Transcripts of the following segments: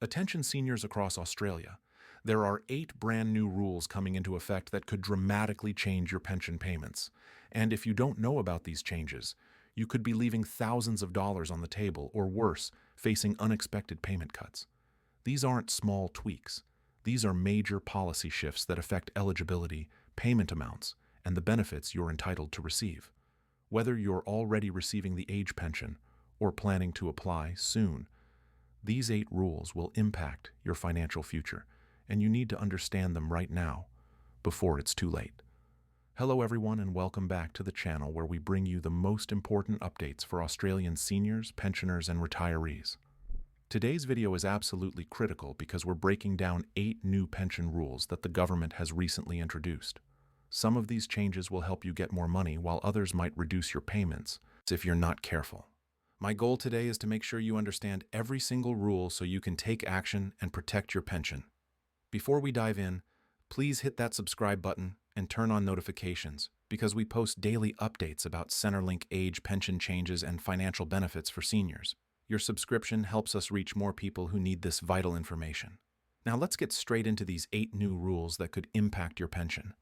Attention seniors across Australia. There are 8 brand new rules coming into effect that could dramatically change your pension payments. And if you don't know about these changes, you could be leaving thousands of dollars on the table, or worse, facing unexpected payment cuts. These aren't small tweaks. These are major policy shifts that affect eligibility, payment amounts, and the benefits you're entitled to receive. Whether you're already receiving the age pension or planning to apply soon, these 8 rules will impact your financial future, and you need to understand them right now, before it's too late. Hello everyone, and welcome back to the channel where we bring you the most important updates for Australian seniors, pensioners, and retirees. Today's video is absolutely critical because we're breaking down 8 new pension rules that the government has recently introduced. Some of these changes will help you get more money, while others might reduce your payments if you're not careful. My goal today is to make sure you understand every single rule so you can take action and protect your pension. Before we dive in, please hit that subscribe button and turn on notifications, because we post daily updates about Centrelink age pension changes and financial benefits for seniors. Your subscription helps us reach more people who need this vital information. Now let's get straight into these 8 new rules that could impact your pension.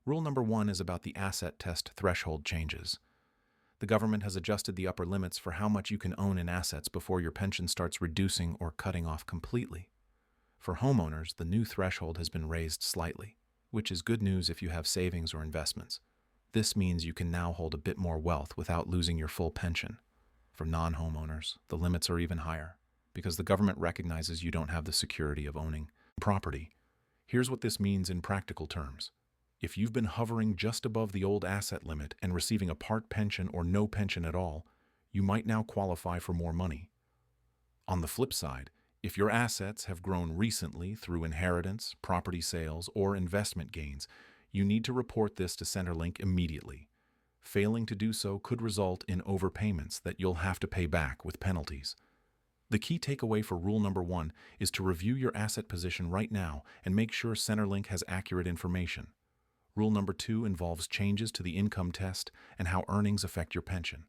Rule number 1 is about the asset test threshold changes. The government has adjusted the upper limits for how much you can own in assets before your pension starts reducing or cutting off completely. For homeowners, the new threshold has been raised slightly, which is good news if you have savings or investments. This means you can now hold a bit more wealth without losing your full pension. For non-homeowners, the limits are even higher, because the government recognizes you don't have the security of owning property. Here's what this means in practical terms. If you've been hovering just above the old asset limit and receiving a part pension or no pension at all, you might now qualify for more money. On the flip side, if your assets have grown recently through inheritance, property sales, or investment gains, you need to report this to Centrelink immediately. Failing to do so could result in overpayments that you'll have to pay back with penalties. The key takeaway for rule number 1 is to review your asset position right now and make sure Centrelink has accurate information. Rule number 2 involves changes to the income test and how earnings affect your pension.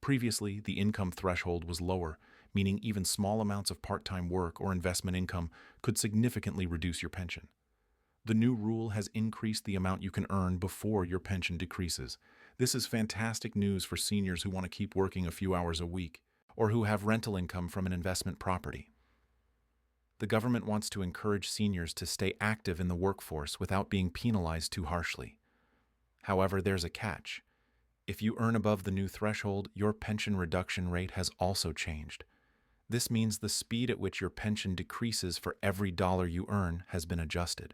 Previously, the income threshold was lower, meaning even small amounts of part-time work or investment income could significantly reduce your pension. The new rule has increased the amount you can earn before your pension decreases. This is fantastic news for seniors who want to keep working a few hours a week, or who have rental income from an investment property. The government wants to encourage seniors to stay active in the workforce without being penalized too harshly. However, there's a catch. If you earn above the new threshold, your pension reduction rate has also changed. This means the speed at which your pension decreases for every dollar you earn has been adjusted.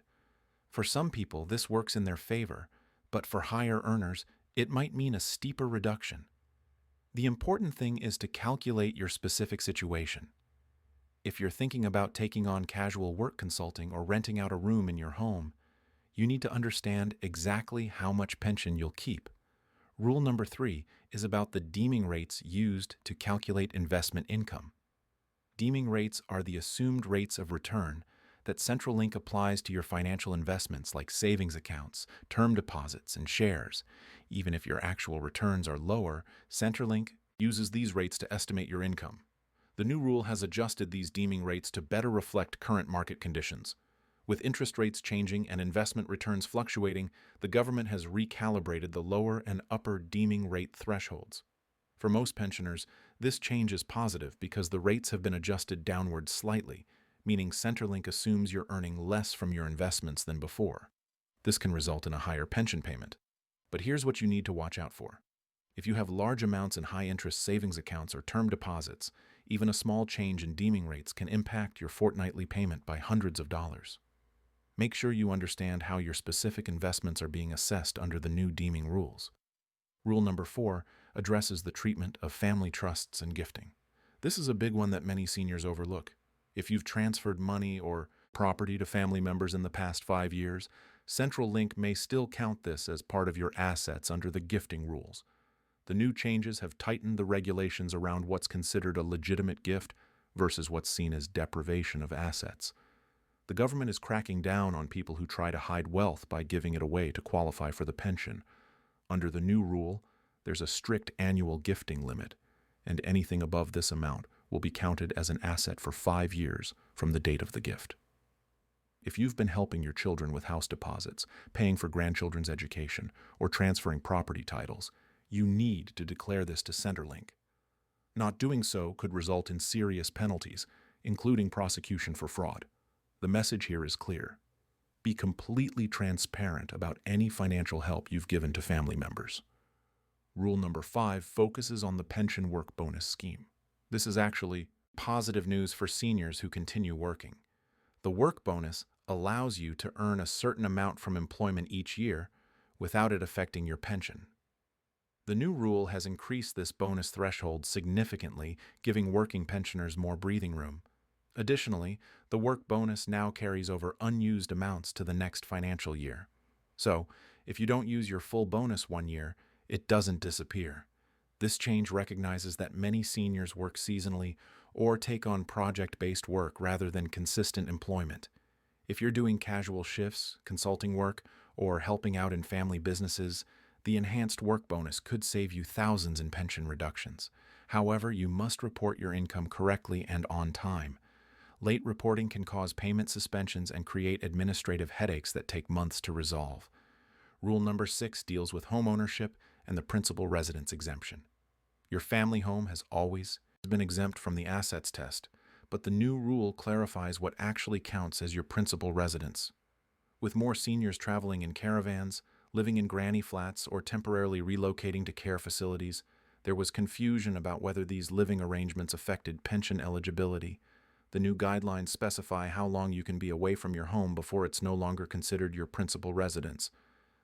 For some people, this works in their favor, but for higher earners, it might mean a steeper reduction. The important thing is to calculate your specific situation. If you're thinking about taking on casual work consulting or renting out a room in your home, you need to understand exactly how much pension you'll keep. Rule number 3 is about the deeming rates used to calculate investment income. Deeming rates are the assumed rates of return that Centrelink applies to your financial investments like savings accounts, term deposits, and shares. Even if your actual returns are lower, Centrelink uses these rates to estimate your income. The new rule has adjusted these deeming rates to better reflect current market conditions. With interest rates changing and investment returns fluctuating, the government has recalibrated the lower and upper deeming rate thresholds. For most pensioners, this change is positive because the rates have been adjusted downward slightly, meaning Centrelink assumes you're earning less from your investments than before. This can result in a higher pension payment. But here's what you need to watch out for. If you have large amounts in high-interest savings accounts or term deposits, even a small change in deeming rates can impact your fortnightly payment by hundreds of dollars. Make sure you understand how your specific investments are being assessed under the new deeming rules. Rule number 4 addresses the treatment of family trusts and gifting. This is a big one that many seniors overlook. If you've transferred money or property to family members in the past 5 years, Centrelink may still count this as part of your assets under the gifting rules. The new changes have tightened the regulations around what's considered a legitimate gift versus what's seen as deprivation of assets. The government is cracking down on people who try to hide wealth by giving it away to qualify for the pension. Under the new rule, there's a strict annual gifting limit, and anything above this amount will be counted as an asset for 5 years from the date of the gift. If you've been helping your children with house deposits, paying for grandchildren's education, or transferring property titles, you need to declare this to Centrelink. Not doing so could result in serious penalties, including prosecution for fraud. The message here is clear. Be completely transparent about any financial help you've given to family members. Rule number 5 focuses on the pension work bonus scheme. This is actually positive news for seniors who continue working. The work bonus allows you to earn a certain amount from employment each year without it affecting your pension. The new rule has increased this bonus threshold significantly, giving working pensioners more breathing room. Additionally, the work bonus now carries over unused amounts to the next financial year. So, if you don't use your full bonus one year, it doesn't disappear. This change recognizes that many seniors work seasonally or take on project-based work rather than consistent employment. If you're doing casual shifts, consulting work, or helping out in family businesses, the enhanced work bonus could save you thousands in pension reductions. However, you must report your income correctly and on time. Late reporting can cause payment suspensions and create administrative headaches that take months to resolve. Rule number 6 deals with home ownership and the principal residence exemption. Your family home has always been exempt from the assets test, but the new rule clarifies what actually counts as your principal residence. With more seniors traveling in caravans, living in granny flats, or temporarily relocating to care facilities, there was confusion about whether these living arrangements affected pension eligibility. The new guidelines specify how long you can be away from your home before it's no longer considered your principal residence.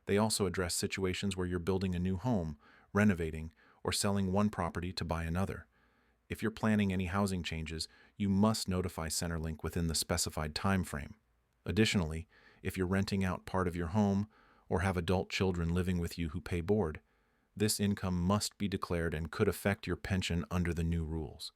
They also address situations where you're building a new home, renovating, or selling one property to buy another. If you're planning any housing changes, you must notify Centrelink within the specified time frame. Additionally, if you're renting out part of your home or have adult children living with you who pay board, this income must be declared and could affect your pension under the new rules.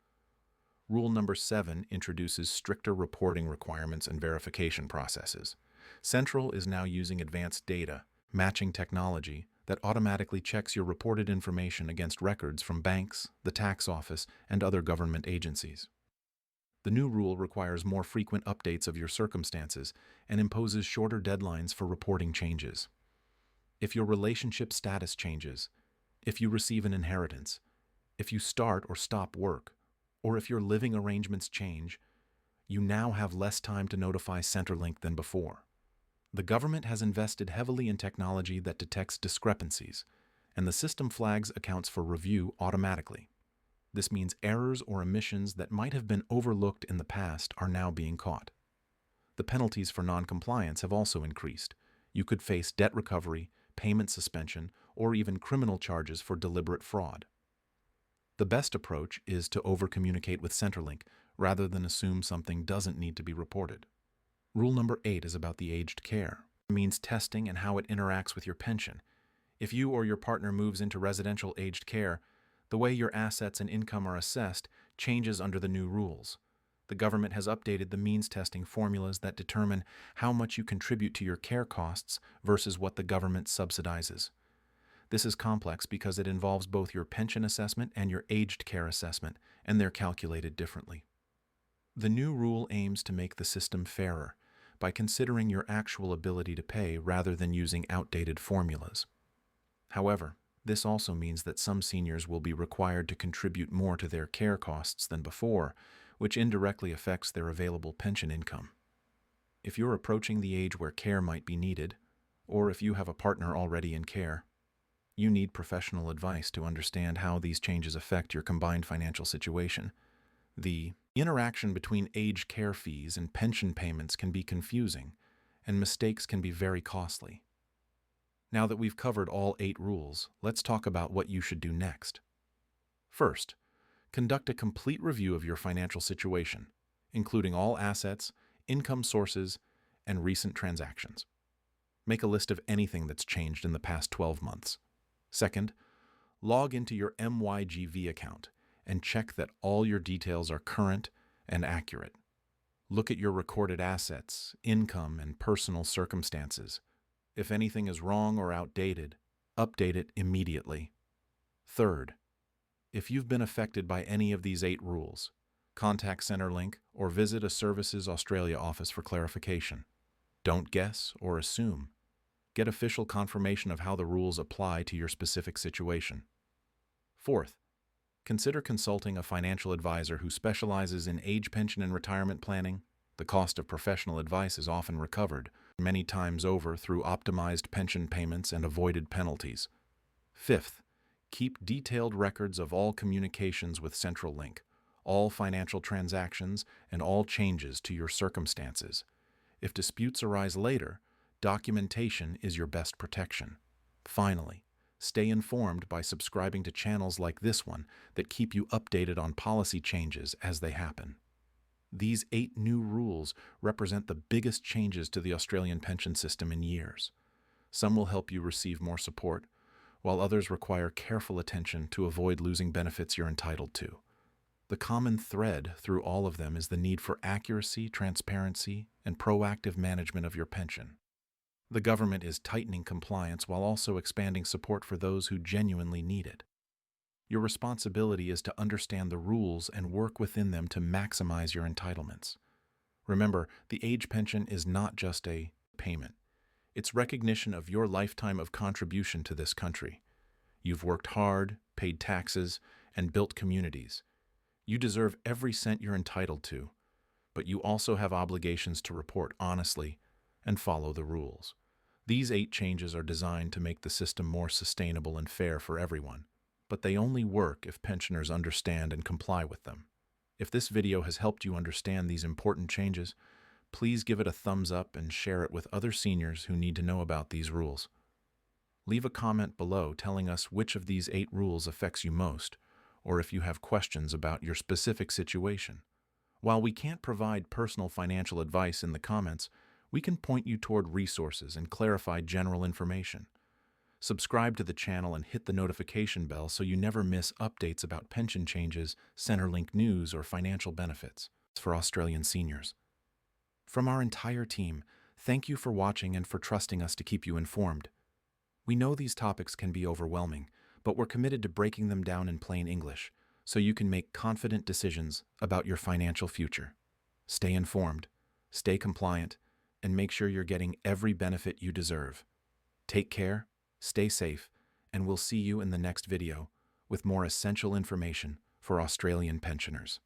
Rule number 7 introduces stricter reporting requirements and verification processes. Central is now using advanced data matching technology that automatically checks your reported information against records from banks, the tax office, and other government agencies. The new rule requires more frequent updates of your circumstances and imposes shorter deadlines for reporting changes. If your relationship status changes, if you receive an inheritance, if you start or stop work, or if your living arrangements change, you now have less time to notify Centrelink than before. The government has invested heavily in technology that detects discrepancies, and the system flags accounts for review automatically. This means errors or omissions that might have been overlooked in the past are now being caught. The penalties for non-compliance have also increased. You could face debt recovery, payment suspension, or even criminal charges for deliberate fraud. The best approach is to over-communicate with Centrelink rather than assume something doesn't need to be reported. Rule number 8 is about the aged care. It means testing and how it interacts with your pension. If you or your partner moves into residential aged care, the way your assets and income are assessed changes under the new rules. The government has updated the means testing formulas that determine how much you contribute to your care costs versus what the government subsidizes. This is complex because it involves both your pension assessment and your aged care assessment, and they're calculated differently. The new rule aims to make the system fairer by considering your actual ability to pay rather than using outdated formulas. However, this also means that some seniors will be required to contribute more to their care costs than before, which indirectly affects their available pension income. If you're approaching the age where care might be needed, or if you have a partner already in care, you need professional advice to understand how these changes affect your combined financial situation. The interaction between aged care fees and pension payments can be confusing, and mistakes can be very costly. Now that we've covered all 8 rules, let's talk about what you should do next. First, conduct a complete review of your financial situation, including all assets, income sources, and recent transactions. Make a list of anything that's changed in the past 12 months. Second, log into your MYGV account and check that all your details are current and accurate. Look at your recorded assets, income, and personal circumstances. If anything is wrong or outdated, update it immediately. Third, if you've been affected by any of these 8 rules, Contact Centrelink or visit a Services Australia office for clarification. Don't guess or assume. Get official confirmation of how the rules apply to your specific situation. Fourth, consider consulting a financial advisor who specializes in age pension and retirement planning. The cost of professional advice is often recovered, many times over, through optimized pension payments and avoided penalties. Fifth, keep detailed records of all communications with Centrelink, all financial transactions, and all changes to your circumstances. If disputes arise later, documentation is your best protection. Finally, stay informed by subscribing to channels like this one that keep you updated on policy changes as they happen. These 8 new rules represent the biggest changes to the Australian pension system in years. Some will help you receive more support, while others require careful attention to avoid losing benefits you're entitled to. The common thread through all of them is the need for accuracy, transparency, and proactive management of your pension. The government is tightening compliance while also expanding support for those who genuinely need it. Your responsibility is to understand the rules and work within them to maximize your entitlements. Remember, the age pension is not just a payment. It's recognition of your lifetime of contribution to this country. You've worked hard, paid taxes, and built communities. You deserve every cent you're entitled to, but you also have obligations to report honestly and follow the rules. These 8 changes are designed to make the system more sustainable and fair for everyone, but they only work if pensioners understand and comply with them. If this video has helped you understand these important changes, please give it a thumbs up and share it with other seniors who need to know about these rules. Leave a comment below telling us which of these 8 rules affects you most, or if you have questions about your specific situation. While we can't provide personal financial advice in the comments, we can point you toward resources and clarify general information. Subscribe to the channel and hit the notification bell so you never miss updates about pension changes, Centrelink news, or financial benefits for Australian seniors. From our entire team, thank you for watching and for trusting us to keep you informed. We know these topics can be overwhelming, but we're committed to breaking them down in plain English so you can make confident decisions about your financial future. Stay informed, stay compliant, and make sure you're getting every benefit you deserve. Take care, stay safe, and we'll see you in the next video with more essential information for Australian pensioners.